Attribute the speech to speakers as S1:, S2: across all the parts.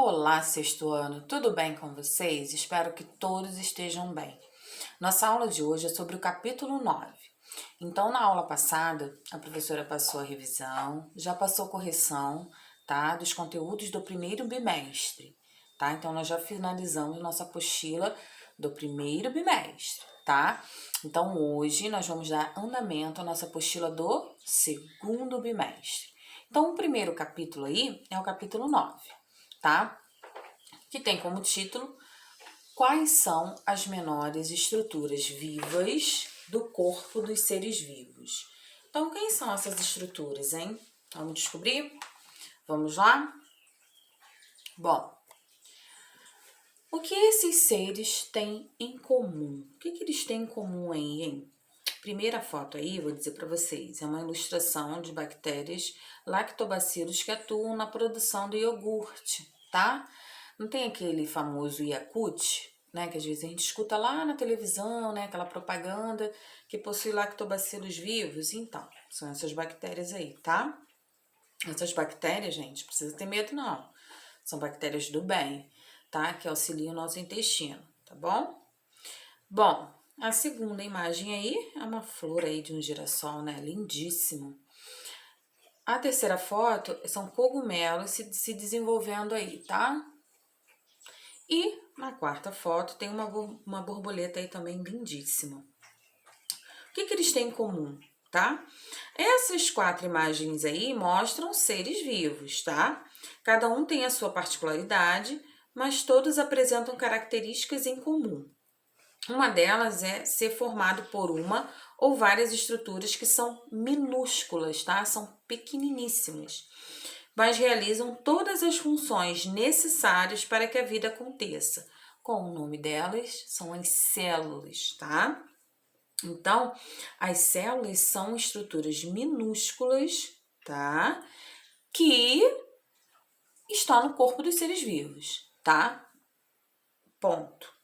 S1: Olá, sexto ano, tudo bem com vocês? Espero que todos estejam bem. Nossa aula de hoje é sobre o capítulo 9. Então, na aula passada, a professora passou a revisão, já passou correção, tá? Dos conteúdos do primeiro bimestre, tá? Então, nós já finalizamos nossa apostila do primeiro bimestre, tá? Então, hoje nós vamos dar andamento à nossa apostila do segundo bimestre. Então, o primeiro capítulo aí é o capítulo 9, tá? Que tem como título Quais são as menores estruturas vivas do corpo dos seres vivos? Então, quem são essas estruturas, hein? Vamos descobrir? Vamos lá? Bom, o que esses seres têm em comum? O que eles têm em comum aí, hein? Primeira foto aí, vou dizer para vocês, é uma ilustração de bactérias lactobacilos que atuam na produção do iogurte, tá? Não tem aquele famoso Yakult, né? Que às vezes a gente escuta lá na televisão, né? Aquela propaganda que possui lactobacilos vivos. Então, são essas bactérias aí, tá? Essas bactérias, gente, não precisa ter medo não. São bactérias do bem, tá? Que auxiliam o nosso intestino, tá bom? Bom, a segunda imagem aí é uma flor aí de um girassol, né? Lindíssimo. A terceira foto são cogumelos se desenvolvendo aí, tá? E na quarta foto tem uma borboleta aí também lindíssima. O que eles têm em comum, tá? Essas quatro imagens aí mostram seres vivos, tá? Cada um tem a sua particularidade, mas todos apresentam características em comum. Uma delas é ser formado por uma ou várias estruturas que são minúsculas, tá? São pequeniníssimas, mas realizam todas as funções necessárias para que a vida aconteça. Com o nome delas, são as células, tá? Então, as células são estruturas minúsculas, tá? Que estão no corpo dos seres vivos, tá? Ponto.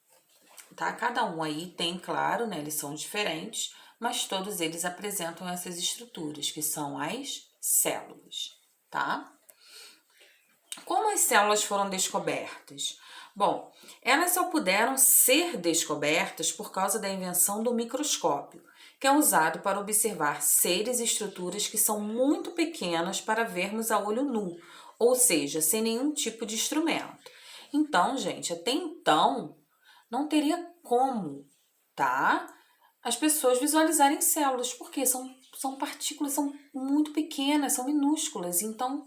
S1: Tá? Cada um aí tem, claro, né? Eles são diferentes, mas todos eles apresentam essas estruturas, que são as células, tá? Como as células foram descobertas? Bom, elas só puderam ser descobertas por causa da invenção do microscópio, que é usado para observar seres e estruturas que são muito pequenas para vermos a olho nu, ou seja, sem nenhum tipo de instrumento. Então, gente, até então não teria como, tá? As pessoas visualizarem células, porque são partículas, são muito pequenas, são minúsculas. Então,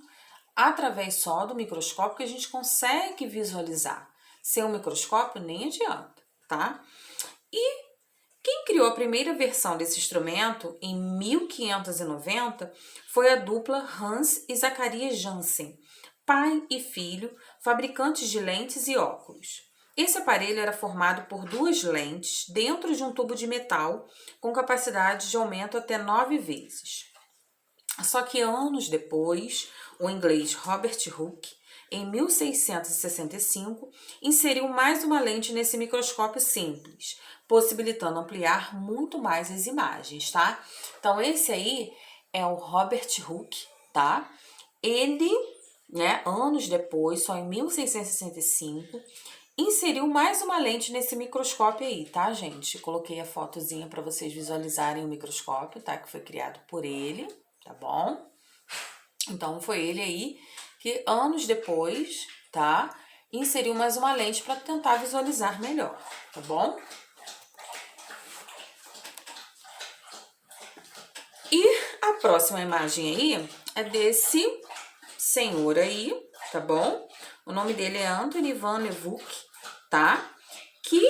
S1: através só do microscópio que a gente consegue visualizar. Sem um microscópio, nem adianta, tá? E quem criou a primeira versão desse instrumento, em 1590, foi a dupla Hans e Zacharias Janssen, pai e filho, fabricantes de lentes e óculos. Esse aparelho era formado por duas lentes dentro de um tubo de metal com capacidade de aumento até 9 vezes. Só que anos depois, o inglês Robert Hooke, em 1665, inseriu mais uma lente nesse microscópio simples, possibilitando ampliar muito mais as imagens, tá? Então, esse aí é o Robert Hooke, tá? Ele, né, anos depois, só em 1665, inseriu mais uma lente nesse microscópio aí, tá, gente? Coloquei a fotozinha para vocês visualizarem o microscópio, tá? Que foi criado por ele, tá bom? Então, foi ele aí que, anos depois, tá? Inseriu mais uma lente para tentar visualizar melhor, tá bom? E a próxima imagem aí é desse senhor aí, tá bom? O nome dele é Anthony van Leeuwenhoek, tá? Que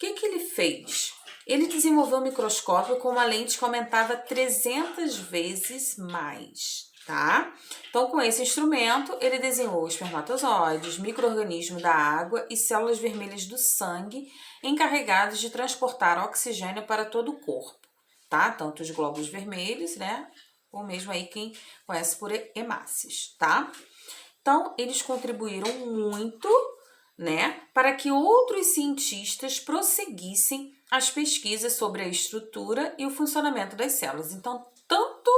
S1: ele fez? Ele desenvolveu um microscópio com uma lente que aumentava 300 vezes mais, tá? Então, com esse instrumento, ele desenhou espermatozoides, micro-organismos da água e células vermelhas do sangue encarregados de transportar oxigênio para todo o corpo, tá? Tanto os glóbulos vermelhos, né? Ou mesmo aí quem conhece por hemácias, tá? Então, eles contribuíram muito, né, para que outros cientistas prosseguissem as pesquisas sobre a estrutura e o funcionamento das células. Então, tanto,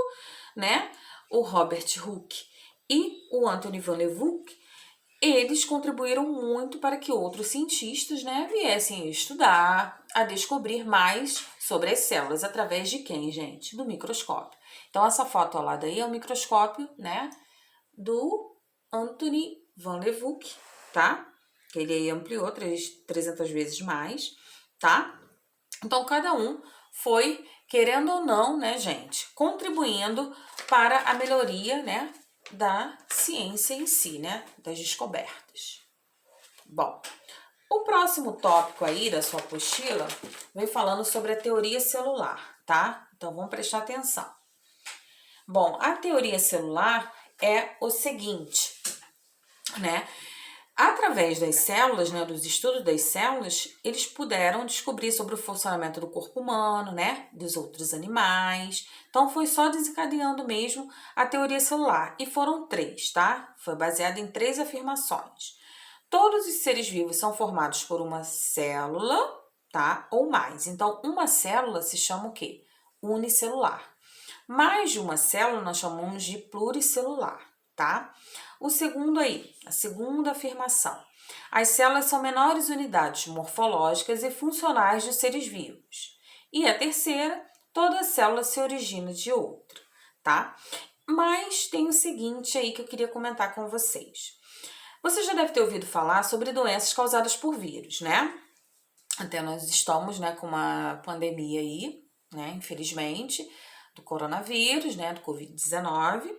S1: né, o Robert Hooke e o Anthony van Leeuwenhoek eles contribuíram muito para que outros cientistas, né, viessem a estudar, a descobrir mais sobre as células, através de quem, gente? Do microscópio. Então, essa foto ao lado aí é o microscópio, né, do Antony van Leeuwenhoek, tá? Que ele aí ampliou 300 vezes mais, tá? Então, cada um foi, querendo ou não, né, gente, contribuindo para a melhoria, né, da ciência em si, né, das descobertas. Bom, o próximo tópico aí da sua apostila vem falando sobre a teoria celular, tá? Então, vamos prestar atenção. Bom, a teoria celular é o seguinte, né? Através das células, né, dos estudos das células, eles puderam descobrir sobre o funcionamento do corpo humano, né, dos outros animais. Então, foi só desencadeando mesmo a teoria celular. E foram 3, tá? Foi baseada em 3 afirmações. Todos os seres vivos são formados por uma célula, tá? Ou mais. Então, uma célula se chama o quê? Unicelular. Mais de uma célula nós chamamos de pluricelular, tá? O segundo aí, a segunda afirmação. As células são menores unidades morfológicas e funcionais dos seres vivos. E a terceira, toda célula se origina de outra, tá? Mas tem o seguinte aí que eu queria comentar com vocês. Você já deve ter ouvido falar sobre doenças causadas por vírus, né? Até nós estamos, né, com uma pandemia aí, né, infelizmente, do coronavírus, né, do Covid-19,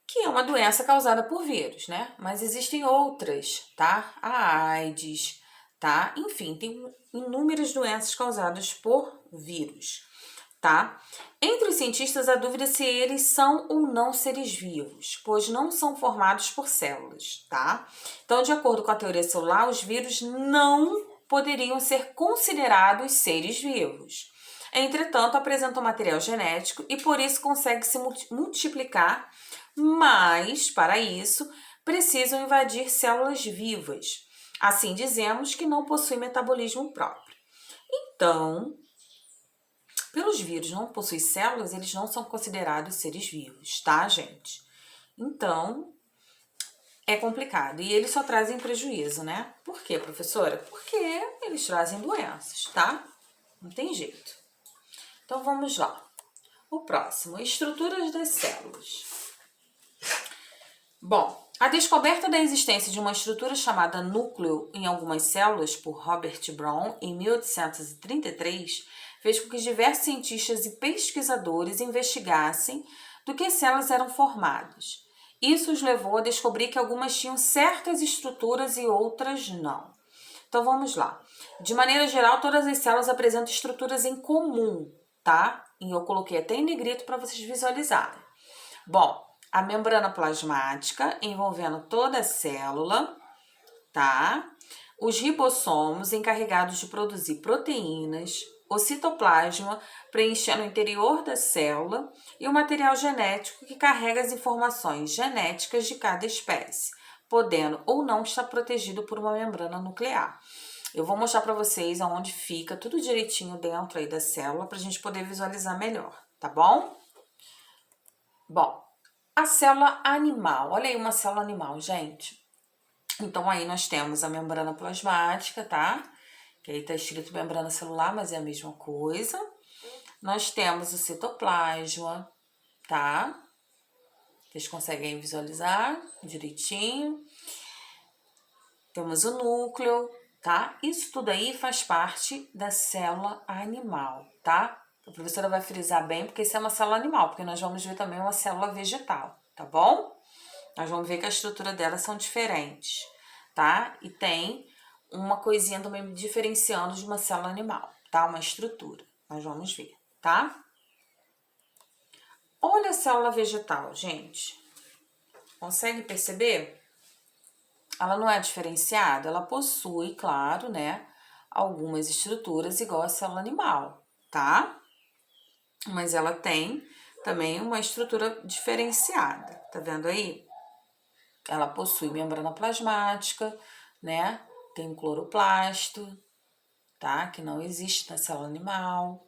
S1: que é uma doença causada por vírus, né? Mas existem outras, tá? A AIDS, tá? Enfim, tem inúmeras doenças causadas por vírus, tá? Entre os cientistas, há dúvida se eles são ou não seres vivos, pois não são formados por células, tá? Então, de acordo com a teoria celular, os vírus não poderiam ser considerados seres vivos. Entretanto, apresentam material genético e por isso conseguem se multiplicar, mas, para isso, precisam invadir células vivas. Assim, dizemos que não possuem metabolismo próprio. Então, pelos vírus não possuem células, eles não são considerados seres vivos, tá, gente? Então, é complicado. E eles só trazem prejuízo, né? Por quê, professora? Porque eles trazem doenças, tá? Não tem jeito. Então, vamos lá. O próximo, estruturas das células. Bom, a descoberta da existência de uma estrutura chamada núcleo em algumas células por Robert Brown em 1833 fez com que diversos cientistas e pesquisadores investigassem do que células eram formadas. Isso os levou a descobrir que algumas tinham certas estruturas e outras não. Então vamos lá. De maneira geral, todas as células apresentam estruturas em comum, tá? E eu coloquei até em negrito para vocês visualizarem. Bom, a membrana plasmática envolvendo toda a célula, tá? Os ribossomos encarregados de produzir proteínas, o citoplasma preenchendo o interior da célula e o material genético que carrega as informações genéticas de cada espécie, podendo ou não estar protegido por uma membrana nuclear. Eu vou mostrar para vocês aonde fica tudo direitinho dentro aí da célula para a gente poder visualizar melhor, tá bom? Bom, a célula animal, olha aí uma célula animal, gente. Então, aí nós temos a membrana plasmática, tá? Que aí tá escrito membrana celular, mas é a mesma coisa. Nós temos o citoplasma, tá? Vocês conseguem visualizar direitinho. Temos o núcleo, tá? Isso tudo aí faz parte da célula animal, tá? A professora vai frisar bem, porque isso é uma célula animal, porque nós vamos ver também uma célula vegetal, tá bom? Nós vamos ver que a estrutura delas são diferentes, tá? E tem uma coisinha também diferenciando de uma célula animal, tá? Uma estrutura. Nós vamos ver, tá? Olha a célula vegetal, gente. Consegue perceber? Ela não é diferenciada, ela possui, claro, né, algumas estruturas igual a célula animal, tá? Mas ela tem também uma estrutura diferenciada, tá vendo aí? Ela possui membrana plasmática, né? Tem um cloroplasto, tá? Que não existe na célula animal.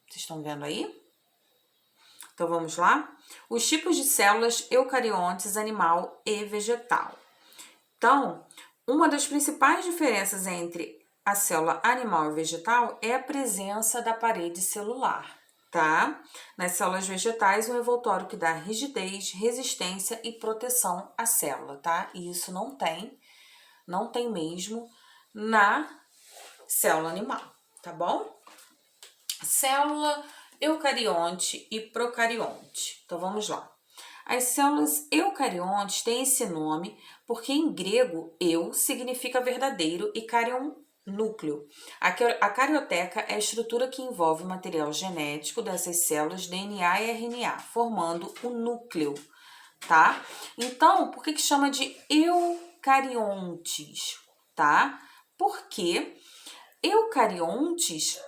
S1: Vocês estão vendo aí? Então, vamos lá? Os tipos de células eucariontes, animal e vegetal. Então, uma das principais diferenças entre a célula animal e vegetal é a presença da parede celular, tá? Nas células vegetais, um envoltório que dá rigidez, resistência e proteção à célula, tá? E isso não tem mesmo na célula animal, tá bom? Célula eucarionte e procarionte. Então vamos lá. As células eucariontes têm esse nome porque em grego eu significa verdadeiro e carion núcleo. A carioteca é a estrutura que envolve o material genético dessas células DNA e RNA, formando o núcleo, tá? Então, por que chama de eucariontes, tá? Porque eucariontes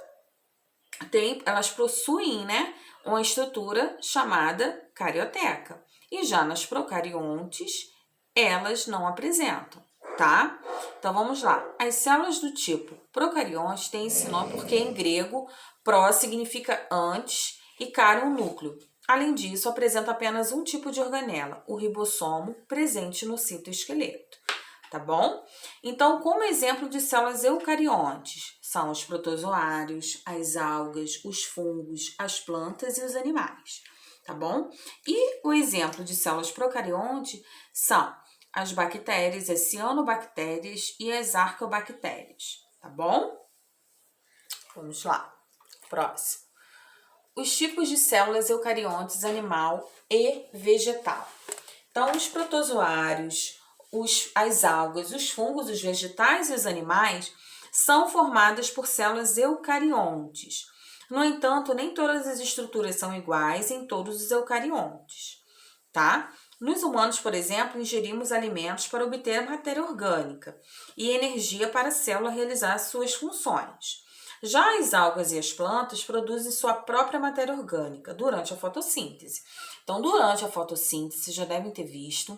S1: elas possuem, né, uma estrutura chamada carioteca. E já nas procariontes, elas não apresentam, tá? Então vamos lá. As células do tipo procarionte têm esse nome porque em grego pró significa antes e carion núcleo. Além disso, apresenta apenas um tipo de organela, o ribossomo, presente no citoesqueleto. Tá bom? Então, como exemplo de células eucariontes, são os protozoários, as algas, os fungos, as plantas e os animais, tá bom? E o exemplo de células procariontes são as bactérias, as cianobactérias e as arqueobactérias, tá bom? Vamos lá. Próximo. Os tipos de células eucariontes animal e vegetal. Então, os protozoários, as algas, os fungos, os vegetais e os animais são formadas por células eucariontes. No entanto, nem todas as estruturas são iguais em todos os eucariontes, tá? Nos humanos, por exemplo, ingerimos alimentos para obter matéria orgânica e energia para a célula realizar suas funções. Já as algas e as plantas produzem sua própria matéria orgânica durante a fotossíntese. Então, durante a fotossíntese, vocês já devem ter visto,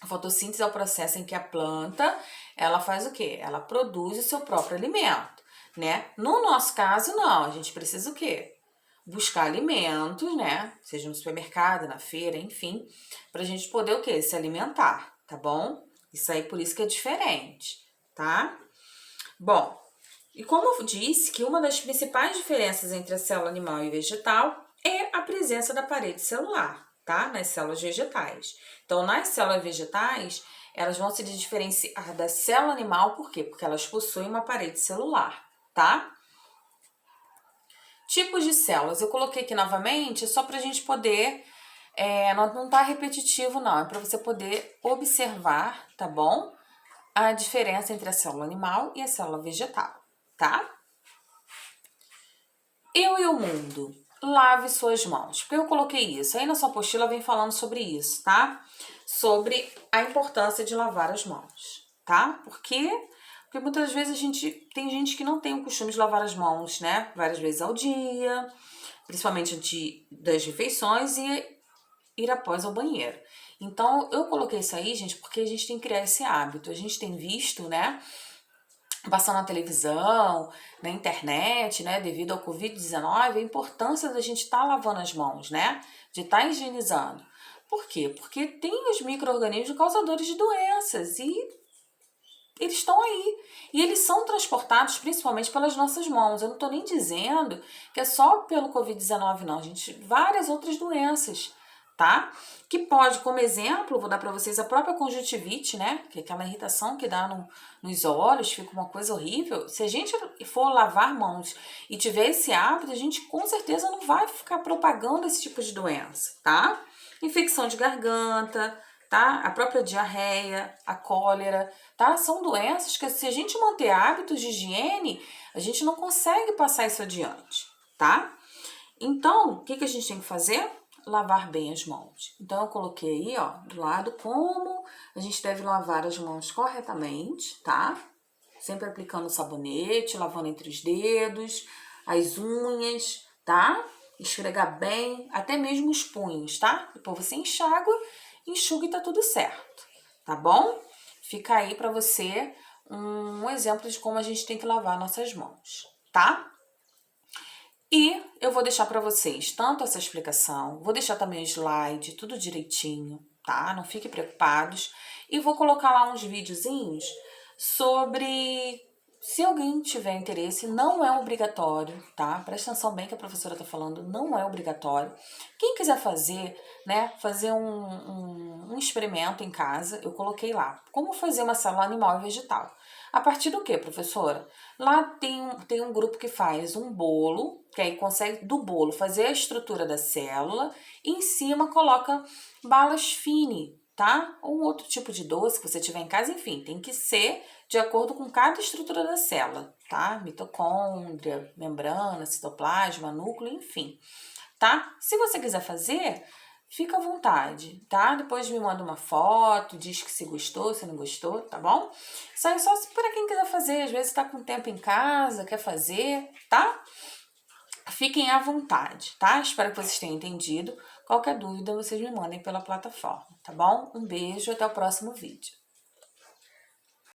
S1: a fotossíntese é o processo em que a planta, ela faz o quê? Ela produz o seu próprio alimento, né? No nosso caso, não. A gente precisa o quê? Buscar alimentos, né? Seja no supermercado, na feira, enfim, pra gente poder o quê? Se alimentar, tá bom? Isso aí, por isso que é diferente, tá? Bom, e como eu disse que uma das principais diferenças entre a célula animal e vegetal é a presença da parede celular, tá? Nas células vegetais. Então, nas células vegetais, elas vão se diferenciar da célula animal, por quê? Porque elas possuem uma parede celular, tá? Tipos de células. Eu coloquei aqui novamente só para a gente poder, não tá repetitivo não, é para você poder observar, tá bom? A diferença entre a célula animal e a célula vegetal, tá? Eu e o mundo. Lave suas mãos. Porque eu coloquei isso. Aí na sua apostila vem falando sobre isso, tá? Sobre a importância de lavar as mãos, tá? Por quê? Porque muitas vezes tem gente que não tem o costume de lavar as mãos, né? Várias vezes ao dia, principalmente antes das refeições e ir após ao banheiro. Então, eu coloquei isso aí, gente, porque a gente tem que criar esse hábito. A gente tem visto, né? Passando na televisão, na internet, né, devido ao Covid-19, a importância da gente estar lavando as mãos, né, de estar higienizando. Por quê? Porque tem os micro-organismos causadores de doenças e eles estão aí. E eles são transportados principalmente pelas nossas mãos. Eu não estou nem dizendo que é só pelo Covid-19, não, gente. Várias outras doenças, tá? Que pode, como exemplo, vou dar para vocês a própria conjuntivite, né? Que é aquela irritação que dá nos olhos, fica uma coisa horrível. Se a gente for lavar mãos e tiver esse hábito, a gente com certeza não vai ficar propagando esse tipo de doença, tá? Infecção de garganta, tá? A própria diarreia, a cólera, tá? São doenças que se a gente manter hábitos de higiene, a gente não consegue passar isso adiante, tá? Então, o que a gente tem que fazer? Lavar bem as mãos. Então, eu coloquei aí, ó, do lado como a gente deve lavar as mãos corretamente, tá? Sempre aplicando sabonete, lavando entre os dedos, as unhas, tá? Esfregar bem, até mesmo os punhos, tá? Depois você enxuga e tá tudo certo, tá bom? Fica aí pra você um exemplo de como a gente tem que lavar nossas mãos, tá? E eu vou deixar para vocês tanto essa explicação, vou deixar também o slide, tudo direitinho, tá? Não fiquem preocupados. E vou colocar lá uns videozinhos sobre... Se alguém tiver interesse, não é obrigatório, tá? Presta atenção bem que a professora tá falando, não é obrigatório. Quem quiser fazer, né, fazer um experimento em casa, eu coloquei lá. Como fazer uma célula animal e vegetal. A partir do que, professora? Lá tem um grupo que faz um bolo, que aí consegue do bolo fazer a estrutura da célula, e em cima coloca balas fine, tá? Ou um outro tipo de doce que você tiver em casa, enfim, tem que ser de acordo com cada estrutura da célula, tá? Mitocôndria, membrana, citoplasma, núcleo, enfim, tá? Se você quiser fazer, fica à vontade, tá? Depois me manda uma foto, diz que se gostou, se não gostou, tá bom? Isso aí só para quem quiser fazer, às vezes tá com tempo em casa, quer fazer, tá? Fiquem à vontade, tá? Espero que vocês tenham entendido. Qualquer dúvida, vocês me mandem pela plataforma, tá bom? Um beijo, até o próximo vídeo.